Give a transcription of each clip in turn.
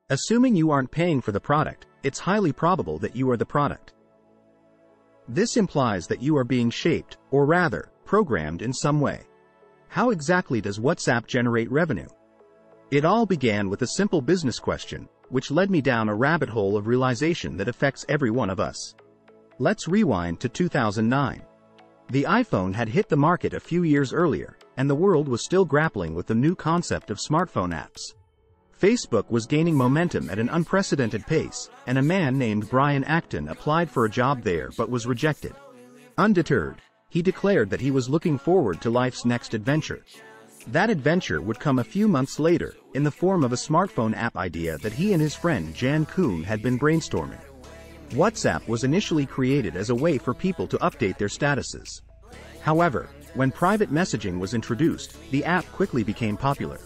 Assuming you aren't paying for the product, it's highly probable that you are the product. This implies that you are being shaped, or rather, programmed in some way. How exactly does WhatsApp generate revenue? It all began with a simple business question, which led me down a rabbit hole of realization that affects every one of us. Let's rewind to 2009. The iPhone had hit the market a few years earlier, and the world was still grappling with the new concept of smartphone apps. Facebook was gaining momentum at an unprecedented pace, and a man named Brian Acton applied for a job there but was rejected. Undeterred, he declared that he was looking forward to life's next adventure. That adventure would come a few months later, in the form of a smartphone app idea that he and his friend Jan Koon had been brainstorming. WhatsApp was initially created as a way for people to update their statuses. However, when private messaging was introduced, the app quickly became popular.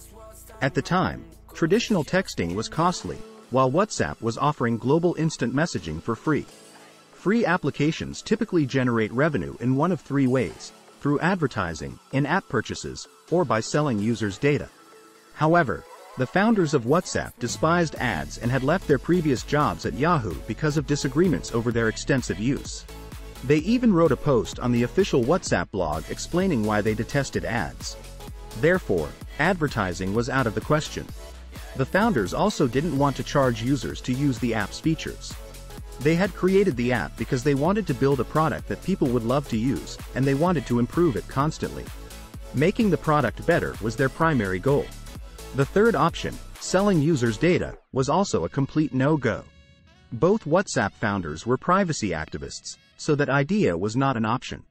At the time, traditional texting was costly, while WhatsApp was offering global instant messaging for free. Free applications typically generate revenue in one of three ways: through advertising, in-app purchases, or by selling users' data. However, the founders of WhatsApp despised ads and had left their previous jobs at Yahoo because of disagreements over their extensive use. They even wrote a post on the official WhatsApp blog explaining why they detested ads. Therefore, advertising was out of the question. The founders also didn't want to charge users to use the app's features. They had created the app because they wanted to build a product that people would love to use, and they wanted to improve it constantly. Making the product better was their primary goal. The third option, selling users' data, was also a complete no-go. Both WhatsApp founders were privacy activists, so that idea was not an option.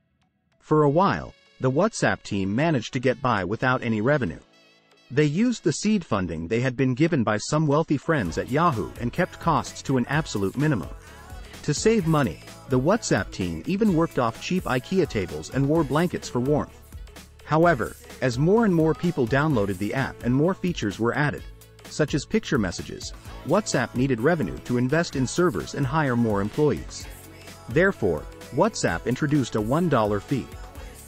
For a while, the WhatsApp team managed to get by without any revenue. They used the seed funding they had been given by some wealthy friends at Yahoo and kept costs to an absolute minimum. To save money, the WhatsApp team even worked off cheap IKEA tables and wore blankets for warmth. However, as more and more people downloaded the app and more features were added, such as picture messages, WhatsApp needed revenue to invest in servers and hire more employees. Therefore, WhatsApp introduced a $1 fee.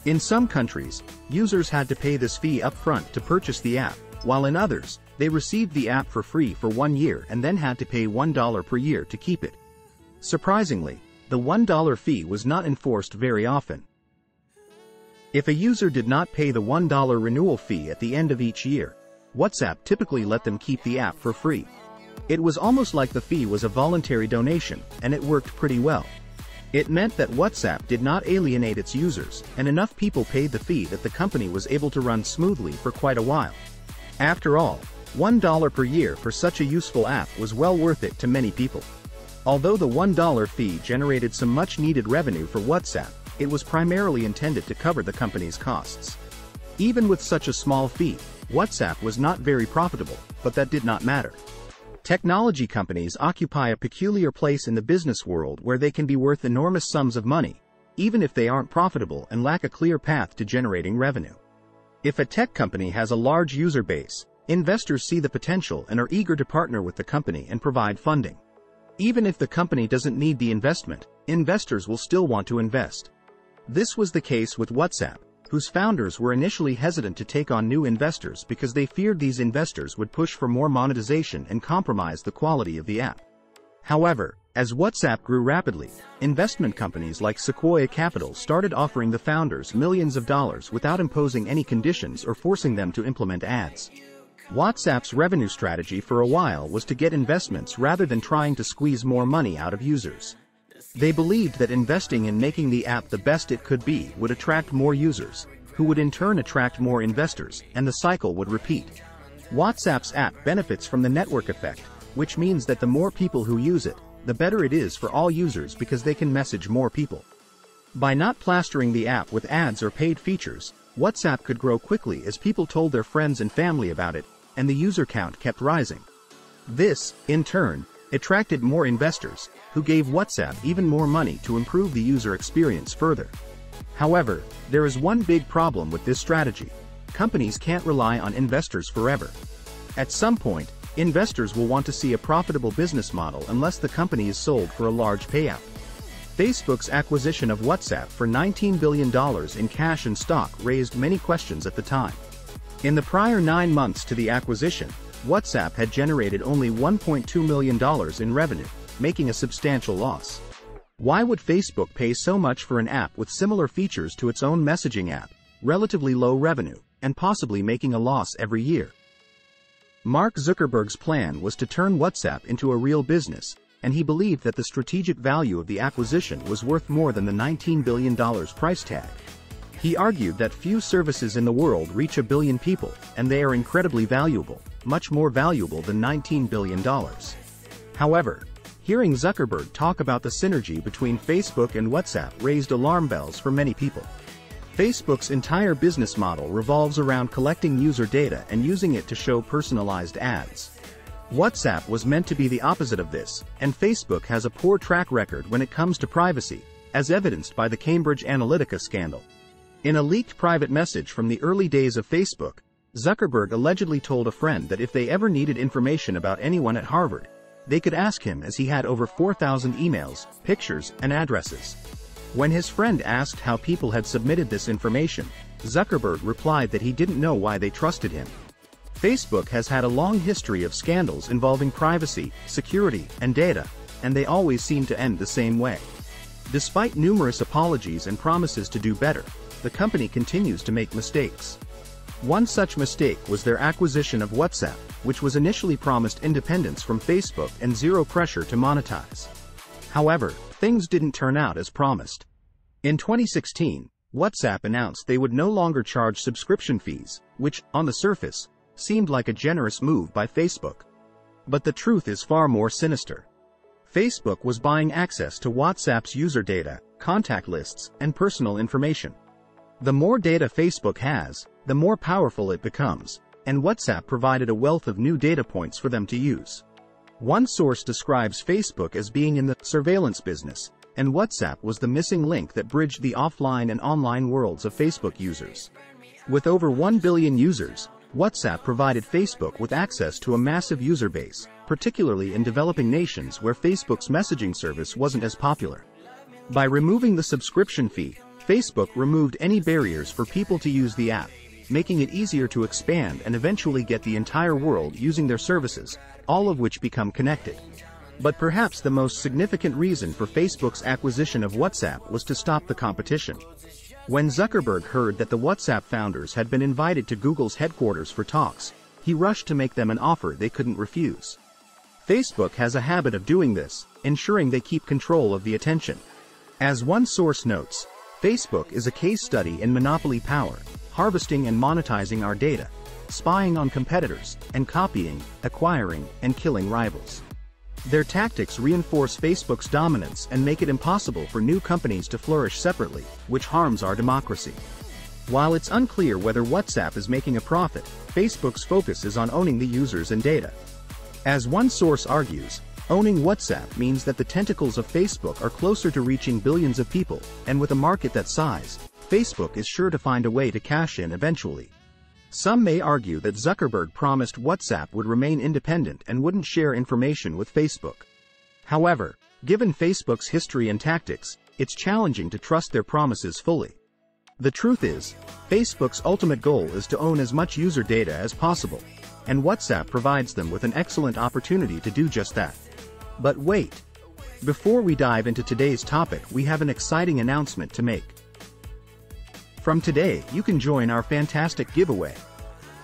In some countries, users had to pay this fee upfront to purchase the app, while in others, they received the app for free for 1 year and then had to pay $1 per year to keep it. Surprisingly, the $1 fee was not enforced very often. If a user did not pay the $1 renewal fee at the end of each year, WhatsApp typically let them keep the app for free. It was almost like the fee was a voluntary donation, and it worked pretty well. It meant that WhatsApp did not alienate its users, and enough people paid the fee that the company was able to run smoothly for quite a while. After all, $1 per year for such a useful app was well worth it to many people. Although the $1 fee generated some much-needed revenue for WhatsApp, it was primarily intended to cover the company's costs. Even with such a small fee, WhatsApp was not very profitable, but that did not matter. Technology companies occupy a peculiar place in the business world where they can be worth enormous sums of money, even if they aren't profitable and lack a clear path to generating revenue. If a tech company has a large user base, investors see the potential and are eager to partner with the company and provide funding. Even if the company doesn't need the investment, investors will still want to invest. This was the case with WhatsApp, whose founders were initially hesitant to take on new investors because they feared these investors would push for more monetization and compromise the quality of the app. However, as WhatsApp grew rapidly, investment companies like Sequoia Capital started offering the founders millions of dollars without imposing any conditions or forcing them to implement ads. WhatsApp's revenue strategy for a while was to get investments rather than trying to squeeze more money out of users. They believed that investing in making the app the best it could be would attract more users, who would in turn attract more investors, and the cycle would repeat. WhatsApp's app benefits from the network effect, which means that the more people who use it, the better it is for all users because they can message more people. By not plastering the app with ads or paid features, WhatsApp could grow quickly as people told their friends and family about it, and the user count kept rising. This, in turn, attracted more investors, who gave WhatsApp even more money to improve the user experience further. However, there is one big problem with this strategy. Companies can't rely on investors forever. At some point, investors will want to see a profitable business model unless the company is sold for a large payout. Facebook's acquisition of WhatsApp for $19 billion in cash and stock raised many questions at the time. In the prior 9 months to the acquisition, WhatsApp had generated only $1.2 million in revenue, making a substantial loss. Why would Facebook pay so much for an app with similar features to its own messaging app, relatively low revenue, and possibly making a loss every year? Mark Zuckerberg's plan was to turn WhatsApp into a real business, and he believed that the strategic value of the acquisition was worth more than the $19 billion price tag. He argued that few services in the world reach a billion people, and they are incredibly valuable, much more valuable than $19 billion. However, hearing Zuckerberg talk about the synergy between Facebook and WhatsApp raised alarm bells for many people. Facebook's entire business model revolves around collecting user data and using it to show personalized ads. WhatsApp was meant to be the opposite of this, and Facebook has a poor track record when it comes to privacy, as evidenced by the Cambridge Analytica scandal. In a leaked private message from the early days of Facebook, Zuckerberg allegedly told a friend that if they ever needed information about anyone at Harvard, they could ask him, as he had over 4,000 emails, pictures, and addresses. When his friend asked how people had submitted this information, Zuckerberg replied that he didn't know why they trusted him. Facebook has had a long history of scandals involving privacy, security, and data, and they always seem to end the same way. Despite numerous apologies and promises to do better, the company continues to make mistakes. One such mistake was their acquisition of WhatsApp, which was initially promised independence from Facebook and zero pressure to monetize. However, things didn't turn out as promised. In 2016, WhatsApp announced they would no longer charge subscription fees, which, on the surface, seemed like a generous move by Facebook. But the truth is far more sinister. Facebook was buying access to WhatsApp's user data, contact lists, and personal information. The more data Facebook has, the more powerful it becomes, and WhatsApp provided a wealth of new data points for them to use. One source describes Facebook as being in the surveillance business, and WhatsApp was the missing link that bridged the offline and online worlds of Facebook users. With over 1 billion users, WhatsApp provided Facebook with access to a massive user base, particularly in developing nations where Facebook's messaging service wasn't as popular. By removing the subscription fee, Facebook removed any barriers for people to use the app, making it easier to expand and eventually get the entire world using their services, all of which become connected. But perhaps the most significant reason for Facebook's acquisition of WhatsApp was to stop the competition. When Zuckerberg heard that the WhatsApp founders had been invited to Google's headquarters for talks, he rushed to make them an offer they couldn't refuse. Facebook has a habit of doing this, ensuring they keep control of the attention. As one source notes, Facebook is a case study in monopoly power, harvesting and monetizing our data, spying on competitors, and copying, acquiring, and killing rivals. Their tactics reinforce Facebook's dominance and make it impossible for new companies to flourish separately, which harms our democracy. While it's unclear whether WhatsApp is making a profit, Facebook's focus is on owning the users and data. As one source argues, owning WhatsApp means that the tentacles of Facebook are closer to reaching billions of people, and with a market that size, Facebook is sure to find a way to cash in eventually. Some may argue that Zuckerberg promised WhatsApp would remain independent and wouldn't share information with Facebook. However, given Facebook's history and tactics, it's challenging to trust their promises fully. The truth is, Facebook's ultimate goal is to own as much user data as possible, and WhatsApp provides them with an excellent opportunity to do just that. But wait! Before we dive into today's topic, we have an exciting announcement to make. From today, you can join our fantastic giveaway.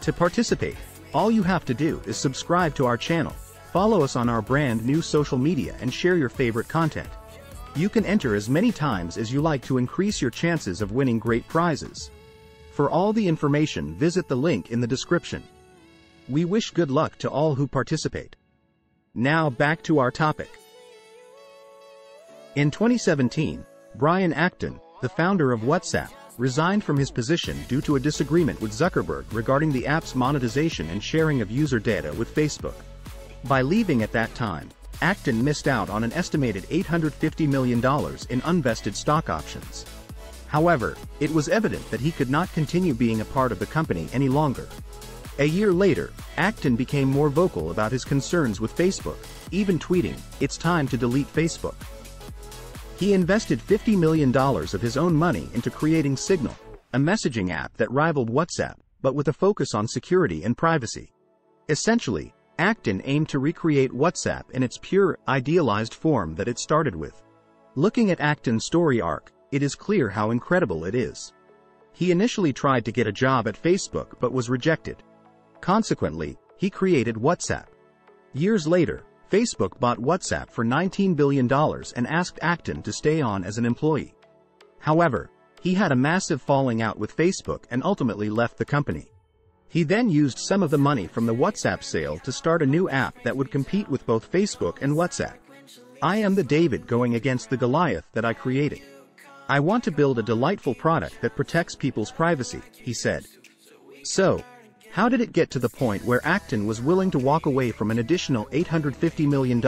To participate, all you have to do is subscribe to our channel, follow us on our brand new social media, and share your favorite content. You can enter as many times as you like to increase your chances of winning great prizes. For all the information, visit the link in the description. We wish good luck to all who participate. Now back to our topic. In 2017, Brian Acton, the founder of WhatsApp, resigned from his position due to a disagreement with Zuckerberg regarding the app's monetization and sharing of user data with Facebook. By leaving at that time, Acton missed out on an estimated $850 million in unvested stock options. However, it was evident that he could not continue being a part of the company any longer. A year later, Acton became more vocal about his concerns with Facebook, even tweeting, "It's time to delete Facebook." He invested $50 million of his own money into creating Signal, a messaging app that rivaled WhatsApp, but with a focus on security and privacy. Essentially, Acton aimed to recreate WhatsApp in its pure, idealized form that it started with. Looking at Acton's story arc, it is clear how incredible it is. He initially tried to get a job at Facebook but was rejected. Consequently, he created WhatsApp. Years later, Facebook bought WhatsApp for $19 billion and asked Acton to stay on as an employee. However, he had a massive falling out with Facebook and ultimately left the company. He then used some of the money from the WhatsApp sale to start a new app that would compete with both Facebook and WhatsApp. I am the David going against the Goliath that I created. I want to build a delightful product that protects people's privacy, he said. So, how did it get to the point where Acton was willing to walk away from an additional $850 million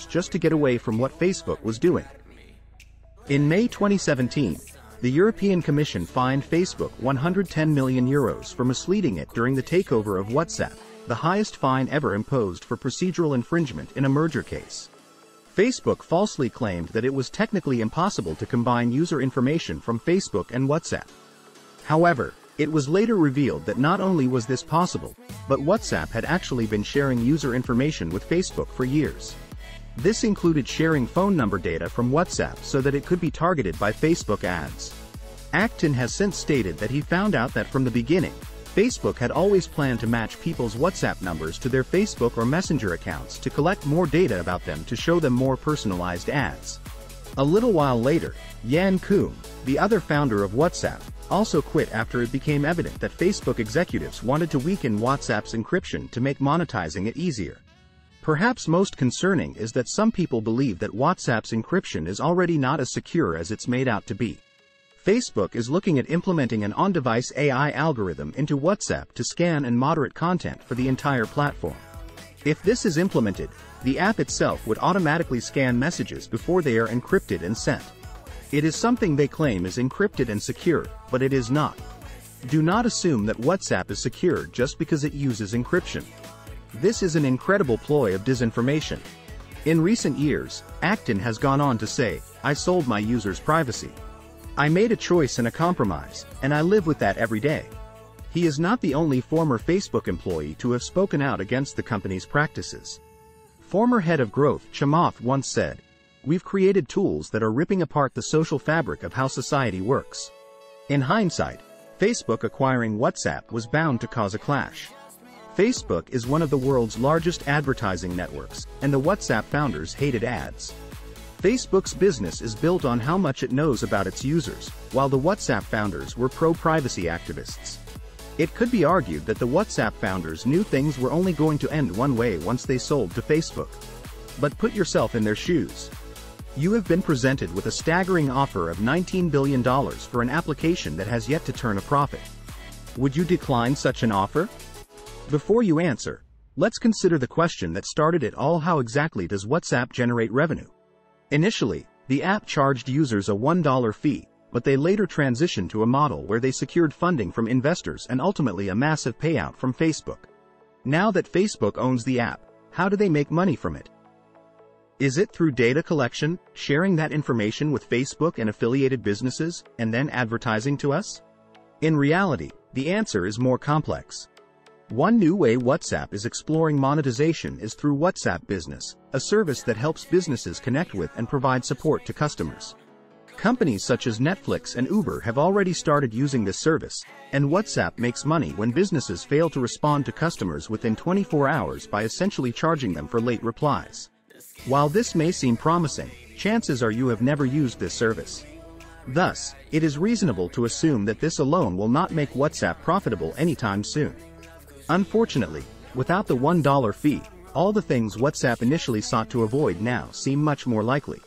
just to get away from what Facebook was doing? In May 2017, the European Commission fined Facebook €110 million for misleading it during the takeover of WhatsApp, the highest fine ever imposed for procedural infringement in a merger case. Facebook falsely claimed that it was technically impossible to combine user information from Facebook and WhatsApp. However, it was later revealed that not only was this possible, but WhatsApp had actually been sharing user information with Facebook for years. This included sharing phone number data from WhatsApp so that it could be targeted by Facebook ads. Acton has since stated that he found out that from the beginning, Facebook had always planned to match people's WhatsApp numbers to their Facebook or Messenger accounts to collect more data about them to show them more personalized ads. A little while later, Jan Koum, the other founder of WhatsApp, also quit after it became evident that Facebook executives wanted to weaken WhatsApp's encryption to make monetizing it easier. Perhaps most concerning is that some people believe that WhatsApp's encryption is already not as secure as it's made out to be. Facebook is looking at implementing an on-device AI algorithm into WhatsApp to scan and moderate content for the entire platform. If this is implemented, the app itself would automatically scan messages before they are encrypted and sent. It is something they claim is encrypted and secure, but it is not. Do not assume that WhatsApp is secure just because it uses encryption. This is an incredible ploy of disinformation. In recent years, Acton has gone on to say, "I sold my users' privacy. I made a choice and a compromise, and I live with that every day." He is not the only former Facebook employee to have spoken out against the company's practices. Former head of growth Chamath once said, "We've created tools that are ripping apart the social fabric of how society works." In hindsight, Facebook acquiring WhatsApp was bound to cause a clash. Facebook is one of the world's largest advertising networks, and the WhatsApp founders hated ads. Facebook's business is built on how much it knows about its users, while the WhatsApp founders were pro-privacy activists. It could be argued that the WhatsApp founders knew things were only going to end one way once they sold to Facebook. But put yourself in their shoes. You have been presented with a staggering offer of $19 billion for an application that has yet to turn a profit. Would you decline such an offer? Before you answer, let's consider the question that started it all: how exactly does WhatsApp generate revenue? Initially, the app charged users a $1 fee, but they later transitioned to a model where they secured funding from investors and ultimately a massive payout from Facebook. Now that Facebook owns the app, how do they make money from it? Is it through data collection, sharing that information with Facebook and affiliated businesses, and then advertising to us? In reality, the answer is more complex. One new way WhatsApp is exploring monetization is through WhatsApp Business, a service that helps businesses connect with and provide support to customers. Companies such as Netflix and Uber have already started using this service, and WhatsApp makes money when businesses fail to respond to customers within 24 hours by essentially charging them for late replies. While this may seem promising, chances are you have never used this service. Thus, it is reasonable to assume that this alone will not make WhatsApp profitable anytime soon. Unfortunately, without the $1 fee, all the things WhatsApp initially sought to avoid now seem much more likely.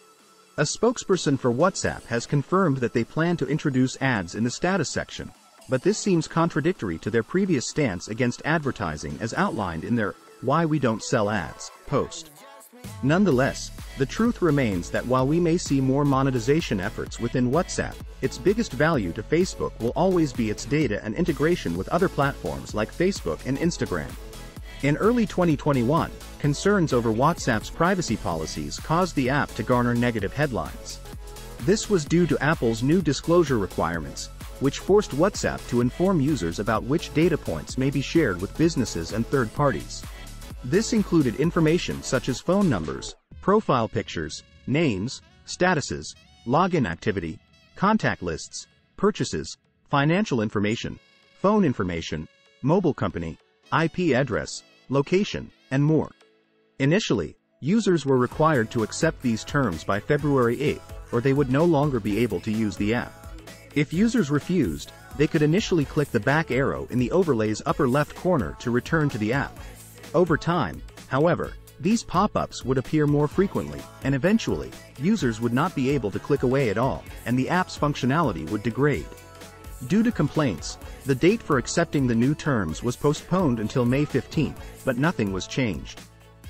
A spokesperson for WhatsApp has confirmed that they plan to introduce ads in the status section, but this seems contradictory to their previous stance against advertising as outlined in their "Why We Don't Sell Ads" post. Nonetheless, the truth remains that while we may see more monetization efforts within WhatsApp, its biggest value to Facebook will always be its data and integration with other platforms like Facebook and Instagram. In early 2021, concerns over WhatsApp's privacy policies caused the app to garner negative headlines. This was due to Apple's new disclosure requirements, which forced WhatsApp to inform users about which data points may be shared with businesses and third parties. This included information such as phone numbers, profile pictures, names, statuses, login activity, contact lists, purchases, financial information, phone information, mobile company, IP address, location, and more. Initially, users were required to accept these terms by February 8th, or they would no longer be able to use the app. If users refused, they could initially click the back arrow in the overlay's upper left corner to return to the app. Over time, however, these pop-ups would appear more frequently, and eventually, users would not be able to click away at all, and the app's functionality would degrade. Due to complaints, the date for accepting the new terms was postponed until May 15, but nothing was changed.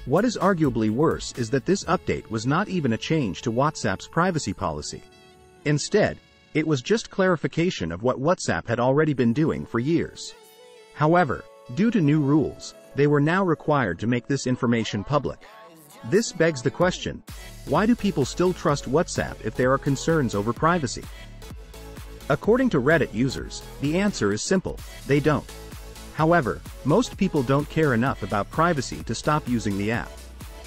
What is arguably worse is that this update was not even a change to WhatsApp's privacy policy. Instead, it was just clarification of what WhatsApp had already been doing for years. However, due to new rules, they were now required to make this information public. This begs the question, why do people still trust WhatsApp if there are concerns over privacy? According to Reddit users, the answer is simple: they don't. However, most people don't care enough about privacy to stop using the app.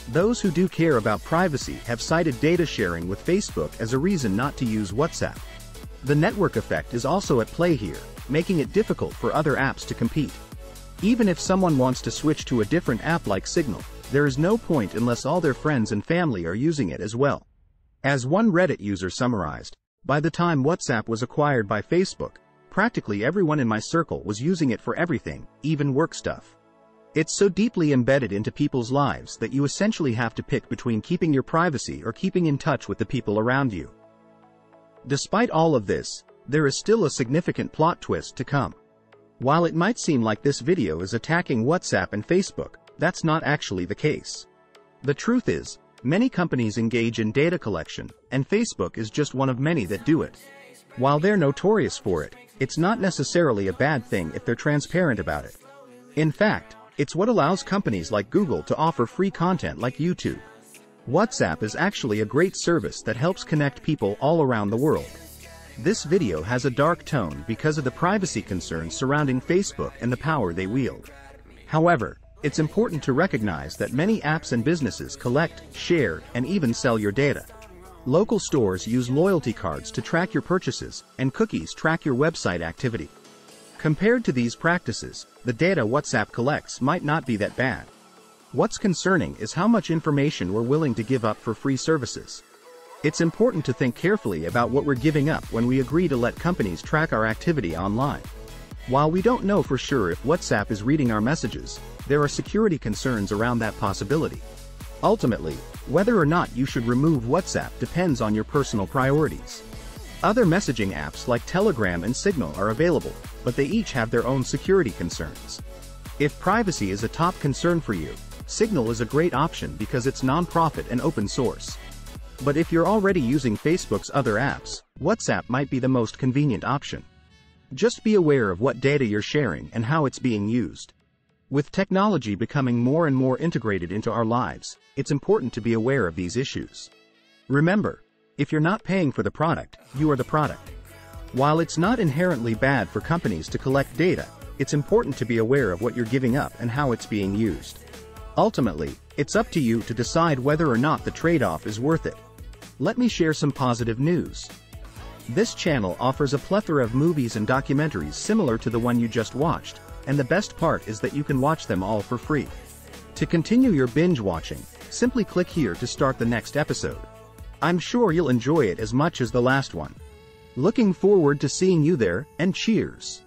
Those who do care about privacy have cited data sharing with Facebook as a reason not to use WhatsApp. The network effect is also at play here, making it difficult for other apps to compete. Even if someone wants to switch to a different app like Signal, there is no point unless all their friends and family are using it as well. As one Reddit user summarized, by the time WhatsApp was acquired by Facebook, practically everyone in my circle was using it for everything, even work stuff. It's so deeply embedded into people's lives that you essentially have to pick between keeping your privacy or keeping in touch with the people around you. Despite all of this, there is still a significant plot twist to come. While it might seem like this video is attacking WhatsApp and Facebook, that's not actually the case. The truth is, many companies engage in data collection, and Facebook is just one of many that do it. While they're notorious for it, it's not necessarily a bad thing if they're transparent about it. In fact, it's what allows companies like Google to offer free content like YouTube. WhatsApp is actually a great service that helps connect people all around the world. This video has a dark tone because of the privacy concerns surrounding Facebook and the power they wield. However, it's important to recognize that many apps and businesses collect, share, and even sell your data. Local stores use loyalty cards to track your purchases, and cookies track your website activity. Compared to these practices, the data WhatsApp collects might not be that bad. What's concerning is how much information we're willing to give up for free services. It's important to think carefully about what we're giving up when we agree to let companies track our activity online. While we don't know for sure if WhatsApp is reading our messages, there are security concerns around that possibility. Ultimately, whether or not you should remove WhatsApp depends on your personal priorities. Other messaging apps like Telegram and Signal are available, but they each have their own security concerns. If privacy is a top concern for you, Signal is a great option because it's non-profit and open source. But if you're already using Facebook's other apps, WhatsApp might be the most convenient option. Just be aware of what data you're sharing and how it's being used. With technology becoming more and more integrated into our lives, it's important to be aware of these issues. Remember, if you're not paying for the product, you are the product. While it's not inherently bad for companies to collect data, it's important to be aware of what you're giving up and how it's being used. Ultimately, it's up to you to decide whether or not the trade-off is worth it. Let me share some positive news. This channel offers a plethora of movies and documentaries similar to the one you just watched, and the best part is that you can watch them all for free. To continue your binge watching, simply click here to start the next episode. I'm sure you'll enjoy it as much as the last one. Looking forward to seeing you there, and cheers!